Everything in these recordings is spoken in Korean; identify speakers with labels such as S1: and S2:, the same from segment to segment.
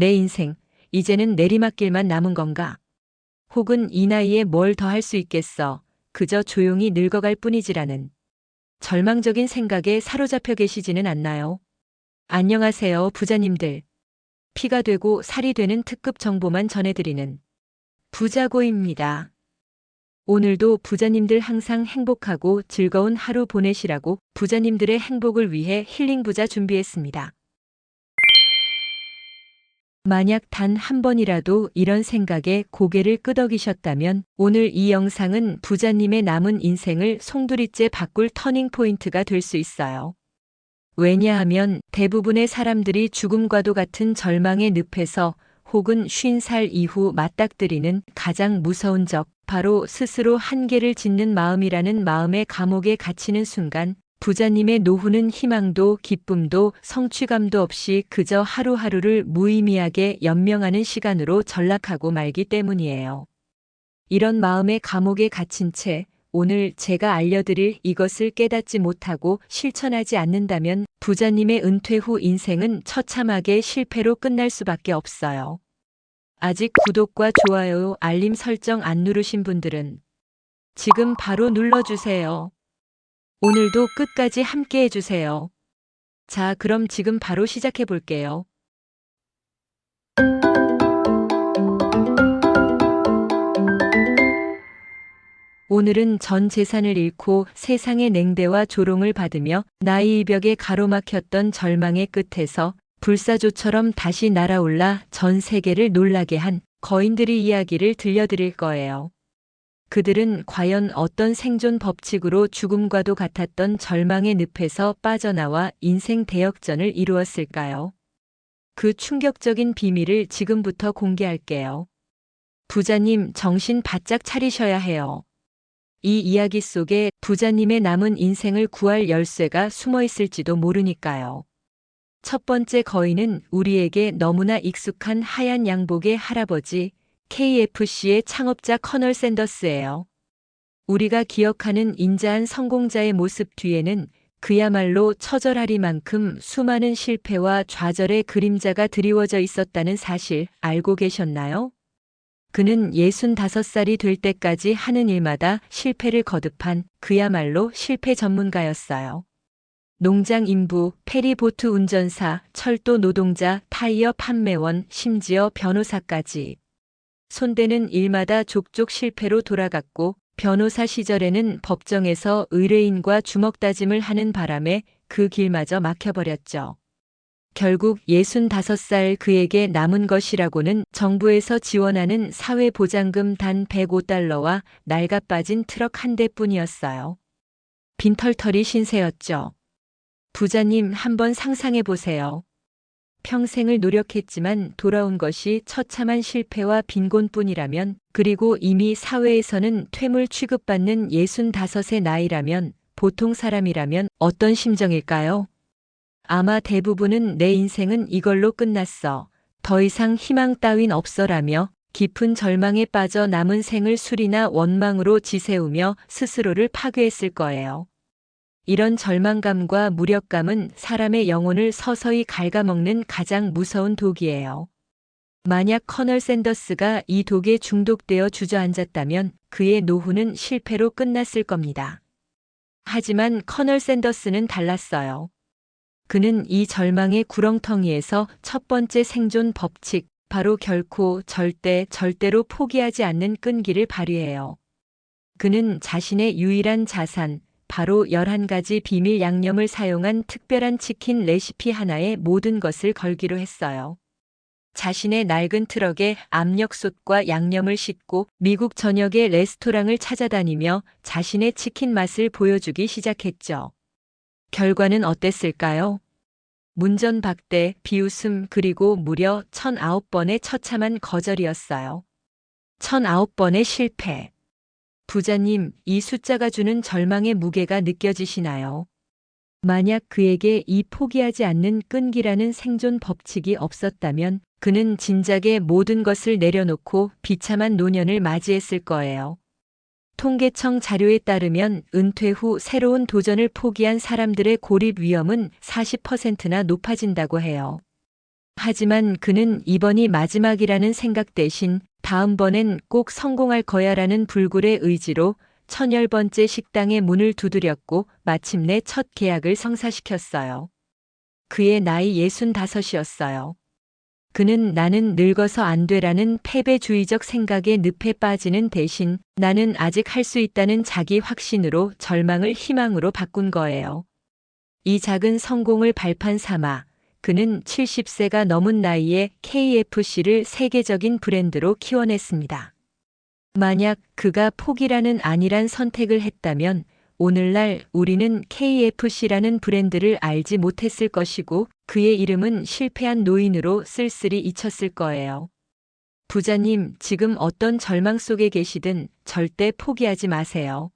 S1: 내 인생, 이제는 내리막길만 남은 건가? 혹은 이 나이에 뭘 더 할 수 있겠어. 그저 조용히 늙어갈 뿐이지라는 절망적인 생각에 사로잡혀 계시지는 않나요? 안녕하세요, 부자님들. 피가 되고 살이 되는 특급 정보만 전해드리는 부자고입니다. 오늘도 부자님들 항상 행복하고 즐거운 하루 보내시라고 부자님들의 행복을 위해 힐링 부자 준비했습니다. 만약 단 한 번이라도 이런 생각에 고개를 끄덕이셨다면 오늘 이 영상은 부자님의 남은 인생을 송두리째 바꿀 터닝 포인트가 될 수 있어요. 왜냐하면 대부분의 사람들이 죽음과도 같은 절망의 늪에서 혹은 50살 이후 맞닥뜨리는 가장 무서운 적, 바로 스스로 한계를 짓는 마음이라는 마음의 감옥에 갇히는 순간 부자님의 노후는 희망도 기쁨도 성취감도 없이 그저 하루하루를 무의미하게 연명하는 시간으로 전락하고 말기 때문이에요. 이런 마음의 감옥에 갇힌 채 오늘 제가 알려드릴 이것을 깨닫지 못하고 실천하지 않는다면 부자님의 은퇴 후 인생은 처참하게 실패로 끝날 수밖에 없어요. 아직 구독과 좋아요, 알림 설정 안 누르신 분들은 지금 바로 눌러주세요. 오늘도 끝까지 함께 해주세요. 자, 그럼 지금 바로 시작해 볼게요. 오늘은 전 재산을 잃고 세상의 냉대와 조롱을 받으며 나이 벽에 가로막혔던 절망의 끝에서 불사조처럼 다시 날아올라 전 세계를 놀라게 한 거인들의 이야기를 들려드릴 거예요. 그들은 과연 어떤 생존 법칙으로 죽음과도 같았던 절망의 늪에서 빠져나와 인생 대역전을 이루었을까요? 그 충격적인 비밀을 지금부터 공개할게요. 부자님, 정신 바짝 차리셔야 해요. 이 이야기 속에 부자님의 남은 인생을 구할 열쇠가 숨어 있을지도 모르니까요. 첫 번째 거인은 우리에게 너무나 익숙한 하얀 양복의 할아버지, KFC의 창업자 커널 샌더스예요. 우리가 기억하는 인자한 성공자의 모습 뒤에는 그야말로 처절하리만큼 수많은 실패와 좌절의 그림자가 드리워져 있었다는 사실 알고 계셨나요? 그는 65살이 될 때까지 하는 일마다 실패를 거듭한 그야말로 실패 전문가였어요. 농장 인부, 페리보트 운전사, 철도 노동자, 타이어 판매원, 심지어 변호사까지. 손대는 일마다 족족 실패로 돌아갔고 변호사 시절에는 법정에서 의뢰인과 주먹다짐을 하는 바람에 그 길마저 막혀버렸죠. 결국 65살 그에게 남은 것이라고는 정부에서 지원하는 사회보장금 단 105달러와 낡아빠진 트럭 한 대뿐이었어요. 빈털터리 신세였죠. 부자님, 한번 상상해 보세요. 평생을 노력했지만 돌아온 것이 처참한 실패와 빈곤뿐이라면, 그리고 이미 사회에서는 퇴물 취급받는 65의 나이라면, 보통 사람이라면 어떤 심정일까요? 아마 대부분은 내 인생은 이걸로 끝났어. 더 이상 희망 따윈 없어라며 깊은 절망에 빠져 남은 생을 술이나 원망으로 지새우며 스스로를 파괴했을 거예요. 이런 절망감과 무력감은 사람의 영혼을 서서히 갉아먹는 가장 무서운 독이에요. 만약 커널 샌더스가 이 독에 중독되어 주저앉았다면 그의 노후는 실패로 끝났을 겁니다. 하지만 커널 샌더스는 달랐어요. 그는 이 절망의 구렁텅이에서 첫 번째 생존 법칙, 바로 결코 절대로 포기하지 않는 끈기를 발휘해요. 그는 자신의 유일한 자산, 바로 11가지 비밀 양념을 사용한 특별한 치킨 레시피 하나에 모든 것을 걸기로 했어요. 자신의 낡은 트럭에 압력솥과 양념을 싣고 미국 전역의 레스토랑을 찾아다니며 자신의 치킨 맛을 보여주기 시작했죠. 결과는 어땠을까요? 문전박대, 비웃음, 그리고 무려 1009번의 처참한 거절이었어요. 1009번의 실패. 부자님, 이 숫자가 주는 절망의 무게가 느껴지시나요? 만약 그에게 이 포기하지 않는 끈기라는 생존 법칙이 없었다면 그는 진작에 모든 것을 내려놓고 비참한 노년을 맞이했을 거예요. 통계청 자료에 따르면 은퇴 후 새로운 도전을 포기한 사람들의 고립 위험은 40%나 높아진다고 해요. 하지만 그는 이번이 마지막이라는 생각 대신 다음번엔 꼭 성공할 거야라는 불굴의 의지로 1000번째 식당의 문을 두드렸고 마침내 첫 계약을 성사시켰어요. 그의 나이 65이었어요. 그는 나는 늙어서 안 되라는 패배주의적 생각에 늪에 빠지는 대신 나는 아직 할 수 있다는 자기 확신으로 절망을 희망으로 바꾼 거예요. 이 작은 성공을 발판 삼아 그는 70세가 넘은 나이에 KFC를 세계적인 브랜드로 키워냈습니다. 만약 그가 포기라는 아니란 선택을 했다면 오늘날 우리는 KFC라는 브랜드를 알지 못했을 것이고 그의 이름은 실패한 노인으로 쓸쓸히 잊혔을 거예요. 부자님, 지금 어떤 절망 속에 계시든 절대 포기하지 마세요.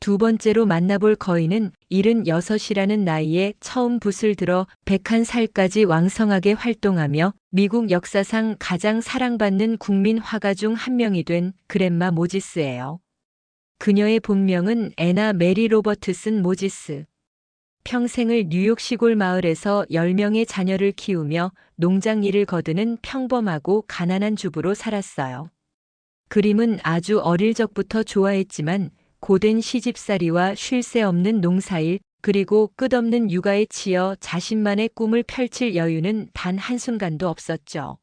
S1: 두 번째로 만나볼 거인은 76이라는 나이에 처음 붓을 들어 101살까지 왕성하게 활동하며 미국 역사상 가장 사랑받는 국민 화가 중 한 명이 된 그랜마 모지스예요. 그녀의 본명은 애나 메리 로버트슨 모지스. 평생을 뉴욕 시골 마을에서 10명의 자녀를 키우며 농장 일을 거드는 평범하고 가난한 주부로 살았어요. 그림은 아주 어릴 적부터 좋아했지만 고된 시집살이와 쉴 새 없는 농사일 그리고 끝없는 육아에 치여 자신만의 꿈을 펼칠 여유는 단 한순간도 없었죠.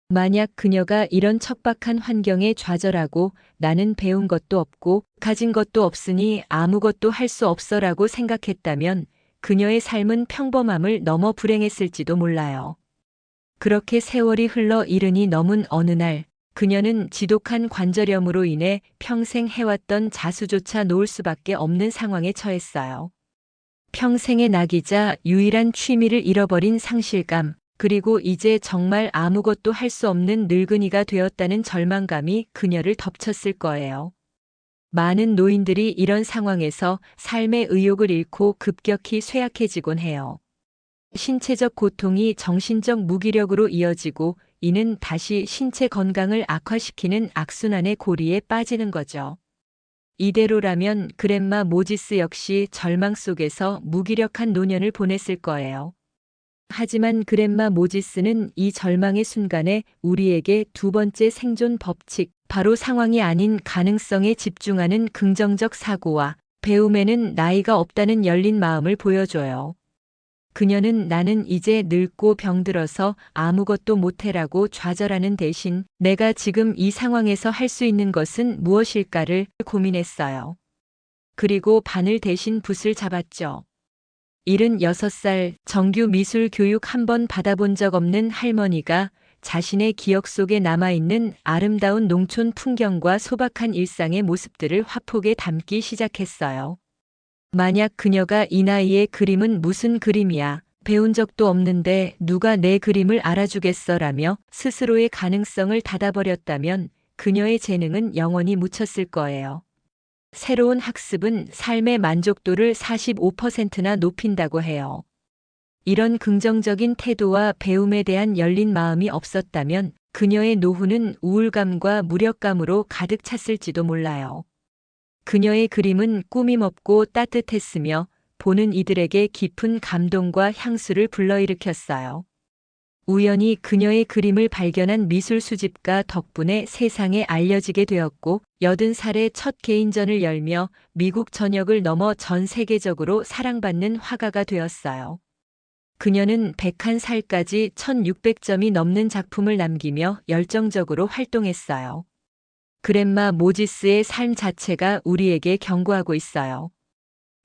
S1: 만약 그녀가 이런 척박한 환경에 좌절하고 나는 배운 것도 없고 가진 것도 없으니 아무것도 할 수 없어라고 생각했다면 그녀의 삶은 평범함을 넘어 불행했을지도 몰라요. 그렇게 세월이 흘러 이른이 넘은 어느 날 그녀는 지독한 관절염으로 인해 평생 해왔던 자수조차 놓을 수밖에 없는 상황에 처했어요. 평생의 낙이자 유일한 취미를 잃어버린 상실감, 그리고 이제 정말 아무것도 할 수 없는 늙은이가 되었다는 절망감이 그녀를 덮쳤을 거예요. 많은 노인들이 이런 상황에서 삶의 의욕을 잃고 급격히 쇠약해지곤 해요. 신체적 고통이 정신적 무기력으로 이어지고 이는 다시 신체 건강을 악화시키는 악순환의 고리에 빠지는 거죠. 이대로라면 그랜마 모지스 역시 절망 속에서 무기력한 노년을 보냈을 거예요. 하지만 그랜마 모지스는 이 절망의 순간에 우리에게 두 번째 생존 법칙, 바로 상황이 아닌 가능성에 집중하는 긍정적 사고와 배움에는 나이가 없다는 열린 마음을 보여줘요. 그녀는 나는 이제 늙고 병들어서 아무것도 못해라고 좌절하는 대신 내가 지금 이 상황에서 할 수 있는 것은 무엇일까를 고민했어요. 그리고 바늘 대신 붓을 잡았죠. 76살 정규 미술 교육 한 번 받아본 적 없는 할머니가 자신의 기억 속에 남아있는 아름다운 농촌 풍경과 소박한 일상의 모습들을 화폭에 담기 시작했어요. 만약 그녀가 이 나이에 그림은 무슨 그림이야, 배운 적도 없는데 누가 내 그림을 알아주겠어라며 스스로의 가능성을 닫아버렸다면 그녀의 재능은 영원히 묻혔을 거예요. 새로운 학습은 삶의 만족도를 45%나 높인다고 해요. 이런 긍정적인 태도와 배움에 대한 열린 마음이 없었다면 그녀의 노후는 우울감과 무력감으로 가득 찼을지도 몰라요. 그녀의 그림은 꾸밈없고 따뜻했으며 보는 이들에게 깊은 감동과 향수를 불러일으켰어요. 우연히 그녀의 그림을 발견한 미술 수집가 덕분에 세상에 알려지게 되었고 80살에 첫 개인전을 열며 미국 전역을 넘어 전 세계적으로 사랑받는 화가가 되었어요. 그녀는 101살까지 1600점이 넘는 작품을 남기며 열정적으로 활동했어요. 그랜마 모지스의 삶 자체가 우리에게 경고하고 있어요.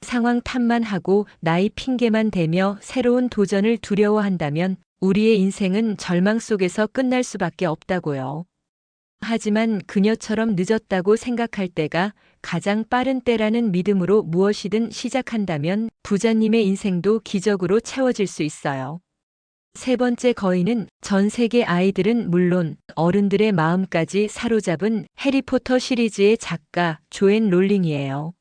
S1: 상황 탓만 하고 나이 핑계만 대며 새로운 도전을 두려워한다면 우리의 인생은 절망 속에서 끝날 수밖에 없다고요. 하지만 그녀처럼 늦었다고 생각할 때가 가장 빠른 때라는 믿음으로 무엇이든 시작한다면 부자님의 인생도 기적으로 채워질 수 있어요. 세 번째 거인은 전 세계 아이들은 물론 어른들의 마음까지 사로잡은 해리포터 시리즈의 작가 조앤 롤링이에요.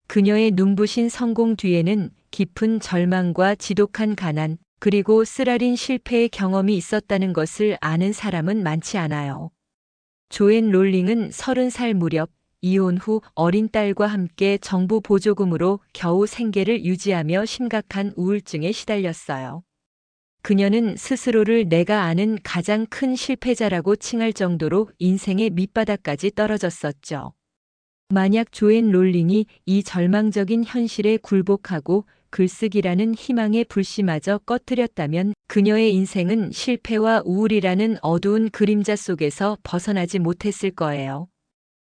S1: 그녀의 눈부신 성공 뒤에는 깊은 절망과 지독한 가난, 그리고 쓰라린 실패의 경험이 있었다는 것을 아는 사람은 많지 않아요. 조앤 롤링은 30살 무렵 이혼 후 어린 딸과 함께 정부 보조금으로 겨우 생계를 유지하며 심각한 우울증에 시달렸어요. 그녀는 스스로를 내가 아는 가장 큰 실패자라고 칭할 정도로 인생의 밑바닥까지 떨어졌었죠. 만약 조앤 롤링이 이 절망적인 현실에 굴복하고 글쓰기라는 희망의 불씨마저 꺼뜨렸다면 그녀의 인생은 실패와 우울이라는 어두운 그림자 속에서 벗어나지 못했을 거예요.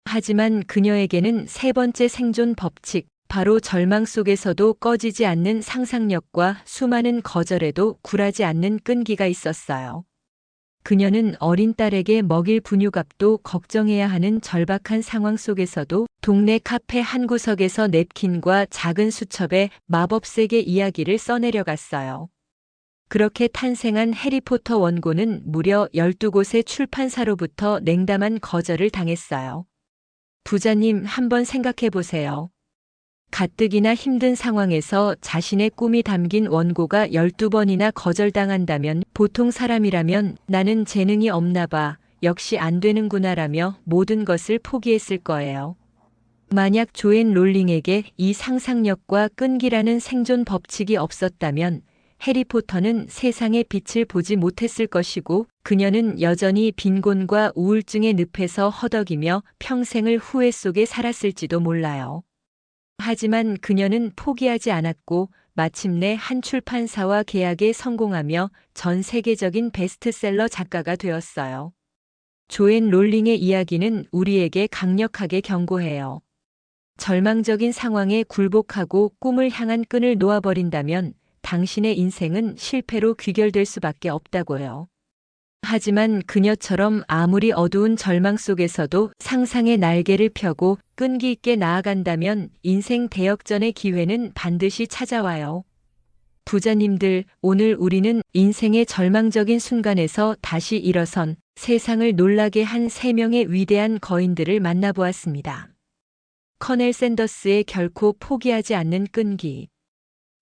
S1: 하지만 그녀에게는 세 번째 생존 법칙, 바로 절망 속에서도 꺼지지 않는 상상력과 수많은 거절에도 굴하지 않는 끈기가 있었어요. 그녀는 어린 딸에게 먹일 분유값도 걱정해야 하는 절박한 상황 속에서도 동네 카페 한 구석에서 냅킨과 작은 수첩에 마법색의 이야기를 써내려갔어요. 그렇게 탄생한 해리포터 원고는 무려 12곳의 출판사로부터 냉담한 거절을 당했어요. 부자님, 한번 생각해 보세요. 가뜩이나 힘든 상황에서 자신의 꿈이 담긴 원고가 12번이나 거절당한다면 보통 사람이라면 나는 재능이 없나 봐, 역시 안 되는구나라며 모든 것을 포기했을 거예요. 만약 조앤 롤링에게 이 상상력과 끈기라는 생존 법칙이 없었다면 해리포터는 세상의 빛을 보지 못했을 것이고 그녀는 여전히 빈곤과 우울증의 늪에서 허덕이며 평생을 후회 속에 살았을지도 몰라요. 하지만 그녀는 포기하지 않았고 마침내 한 출판사와 계약에 성공하며 전 세계적인 베스트셀러 작가가 되었어요. 조앤 롤링의 이야기는 우리에게 강력하게 경고해요. 절망적인 상황에 굴복하고 꿈을 향한 끈을 놓아버린다면 당신의 인생은 실패로 귀결될 수밖에 없다고요. 하지만 그녀처럼 아무리 어두운 절망 속에서도 상상의 날개를 펴고 끈기 있게 나아간다면 인생 대역전의 기회는 반드시 찾아와요. 부자님들, 오늘 우리는 인생의 절망적인 순간에서 다시 일어선 세상을 놀라게 한 3명의 위대한 거인들을 만나보았습니다. 커넬 샌더스의 결코 포기하지 않는 끈기,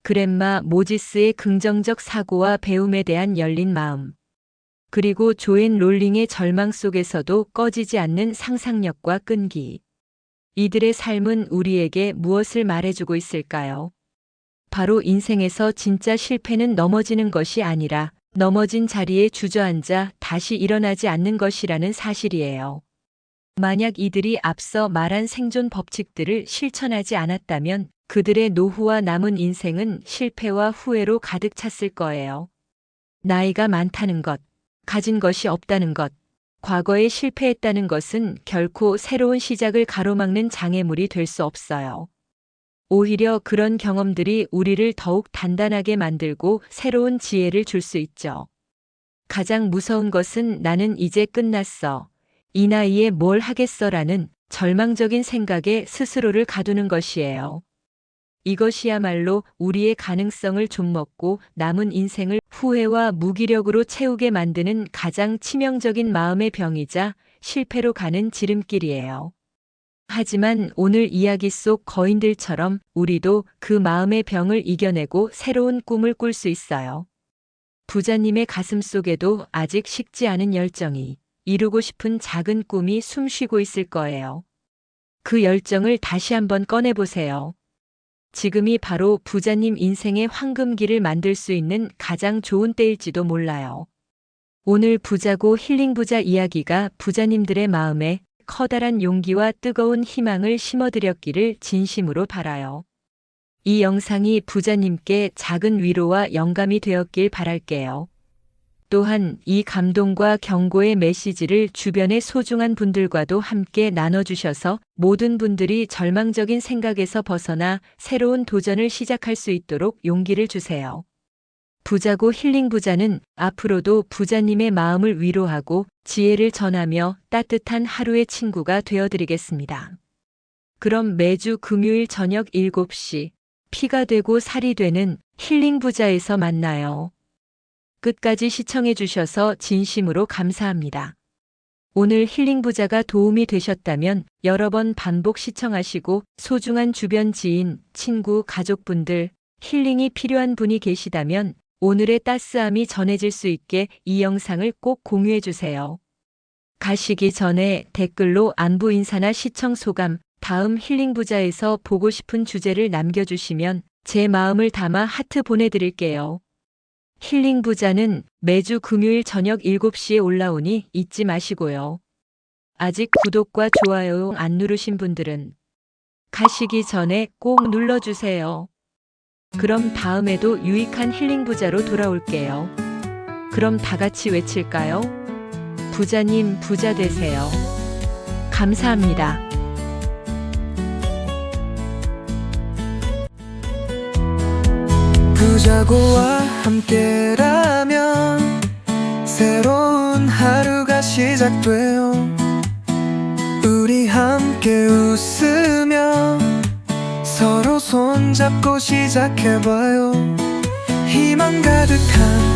S1: 그랜마 모지스의 긍정적 사고와 배움에 대한 열린 마음, 그리고 조앤 롤링의 절망 속에서도 꺼지지 않는 상상력과 끈기. 이들의 삶은 우리에게 무엇을 말해주고 있을까요? 바로 인생에서 진짜 실패는 넘어지는 것이 아니라 넘어진 자리에 주저앉아 다시 일어나지 않는 것이라는 사실이에요. 만약 이들이 앞서 말한 생존 법칙들을 실천하지 않았다면 그들의 노후와 남은 인생은 실패와 후회로 가득 찼을 거예요. 나이가 많다는 것, 가진 것이 없다는 것, 과거에 실패했다는 것은 결코 새로운 시작을 가로막는 장애물이 될 수 없어요. 오히려 그런 경험들이 우리를 더욱 단단하게 만들고 새로운 지혜를 줄 수 있죠. 가장 무서운 것은 나는 이제 끝났어, 이 나이에 뭘 하겠어라는 절망적인 생각에 스스로를 가두는 것이에요. 이것이야말로 우리의 가능성을 좀먹고 남은 인생을 후회와 무기력으로 채우게 만드는 가장 치명적인 마음의 병이자 실패로 가는 지름길이에요. 하지만 오늘 이야기 속 거인들처럼 우리도 그 마음의 병을 이겨내고 새로운 꿈을 꿀 수 있어요. 부자님의 가슴 속에도 아직 식지 않은 열정이, 이루고 싶은 작은 꿈이 숨쉬고 있을 거예요. 그 열정을 다시 한번 꺼내보세요. 지금이 바로 부자님 인생의 황금기를 만들 수 있는 가장 좋은 때일지도 몰라요. 오늘 부자고 힐링 부자 이야기가 부자님들의 마음에 커다란 용기와 뜨거운 희망을 심어드렸기를 진심으로 바라요. 이 영상이 부자님께 작은 위로와 영감이 되었길 바랄게요. 또한 이 감동과 경고의 메시지를 주변의 소중한 분들과도 함께 나눠주셔서 모든 분들이 절망적인 생각에서 벗어나 새로운 도전을 시작할 수 있도록 용기를 주세요. 부자고 힐링 부자는 앞으로도 부자님의 마음을 위로하고 지혜를 전하며 따뜻한 하루의 친구가 되어드리겠습니다. 그럼 매주 금요일 저녁 7시 피가 되고 살이 되는 힐링 부자에서 만나요. 끝까지 시청해 주셔서 진심으로 감사합니다. 오늘 힐링 부자가 도움이 되셨다면 여러 번 반복 시청하시고 소중한 주변 지인, 친구, 가족분들, 힐링이 필요한 분이 계시다면 오늘의 따스함이 전해질 수 있게 이 영상을 꼭 공유해 주세요. 가시기 전에 댓글로 안부 인사나 시청 소감, 다음 힐링 부자에서 보고 싶은 주제를 남겨주시면 제 마음을 담아 하트 보내드릴게요. 힐링 부자는 매주 금요일 저녁 7시에 올라오니 잊지 마시고요. 아직 구독과 좋아요 안 누르신 분들은 가시기 전에 꼭 눌러주세요. 그럼 다음에도 유익한 힐링 부자로 돌아올게요. 그럼 다 같이 외칠까요? 부자님 부자 되세요. 감사합니다.
S2: 부자고와 함께라면 새로운 하루가 시작돼요. 우리 함께 웃으며 서로 손잡고 시작해봐요. 희망 가득한